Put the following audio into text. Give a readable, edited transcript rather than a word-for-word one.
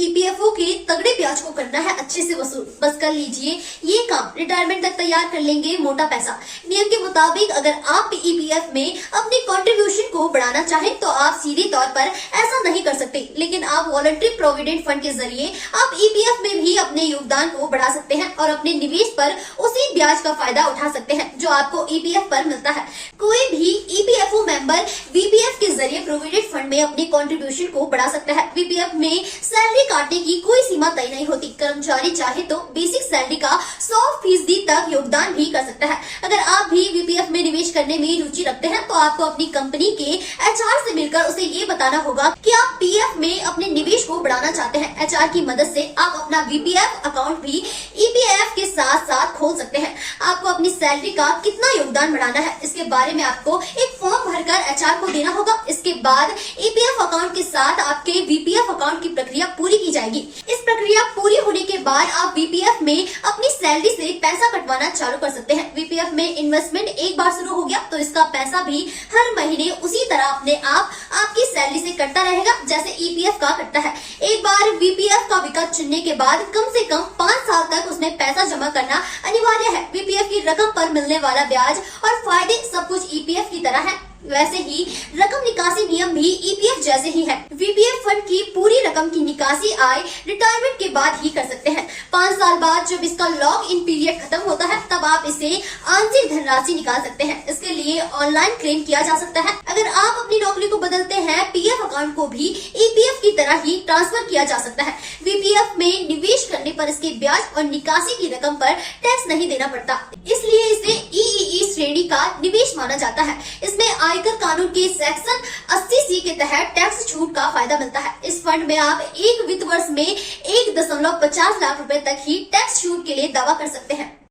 EPFO के तगड़े ब्याज को करना है अच्छे से वसूल। बस कर लीजिए ये काम, रिटायरमेंट तक तैयार कर लेंगे मोटा पैसा। नियम के मुताबिक अगर आप ईपीएफ में अपनी कंट्रीब्यूशन को बढ़ाना चाहें तो आप सीधे तौर पर ऐसा नहीं कर सकते, लेकिन आप वॉलंटरी प्रोविडेंट फंड के जरिए आप ईपीएफ में भी अपने योगदान को बढ़ा सकते हैं और अपने निवेश पर उसी ब्याज का फायदा उठा सकते हैं जो आपको ईपीएफ पर मिलता है। कोई भी ईपीएफओ मेंबर वीपीएफ के जरिए प्रोविडेंट फंड में अपनी कंट्रीब्यूशन को बढ़ा सकता है। वीपीएफ में सैलरी काटने की कोई सीमा तय नहीं होती। कर्मचारी चाहे तो बेसिक सैलरी का 100% तक योगदान भी कर सकता है। अगर आप भी वीपीएफ में निवेश करने में रुचि रखते हैं तो आपको अपनी कंपनी के एचआर से मिलकर उसे ये बताना होगा कि आप पीएफ में अपने निवेश को बढ़ाना चाहते हैं। एचआर की मदद से आप अपना वीपीएफ अकाउंट भी ईपीएफ के साथ साथ खोल सकते हैं। आपको अपनी सैलरी का कितना योगदान बढ़ाना है इसके बारे में आपको एक फॉर्म भरकर एचआर को देना होगा। इसके बाद ईपीएफ अकाउंट के साथ आपके वीपीएफ अकाउंट की प्रक्रिया पूरी की जाएगी। इस प्रक्रिया पूरी होने के बाद आप वीपीएफ में अपनी सैलरी से पैसा कटवाना चालू कर सकते हैं। वीपीएफ में इन्वेस्टमेंट एक बार शुरू हो गया तो इसका पैसा भी हर महीने उसी तरह अपने आप आपकी सैलरी से कटता रहेगा जैसे ईपीएफ का कटता है। एक बार वीपीएफ का विकल्प चुनने के बाद कम से कम 5 साल तक उसमें पैसा जमा करना अनिवार्य है। वीपीएफ की रकम पर मिलने वाला ब्याज और फायदे सब कुछ ईपीएफ की तरह है। वैसे ही रकम निकासी नियम भी ईपीएफ जैसे ही है। वीपीएफ फंड की पूरी रकम की निकासी आय रिटायरमेंट के बाद ही कर सकते हैं। 5 साल बाद जब इसका लॉक इन पीरियड खत्म होता है तब आप इसे आंशिक धनराशि निकाल सकते हैं। इसके लिए ऑनलाइन क्लेम किया जा सकता है। अगर आप अपनी नौकरी को बदलते हैं पीएफ अकाउंट को भी ईपीएफ की तरह ही ट्रांसफर किया जा सकता है। वीपीएफ में निवेश करने पर इसके ब्याज और निकासी की रकम पर टैक्स नहीं देना पड़ता, इसलिए इसे ईईई श्रेणी का निवेश माना जाता है। इसमें आयकर कानून के सेक्शन 80C के तहत टैक्स छूट का फायदा मिलता है। इस फंड में आप एक वित्त वर्ष में 1.50 लाख रुपए तक ही टैक्स छूट के लिए दावा कर सकते हैं।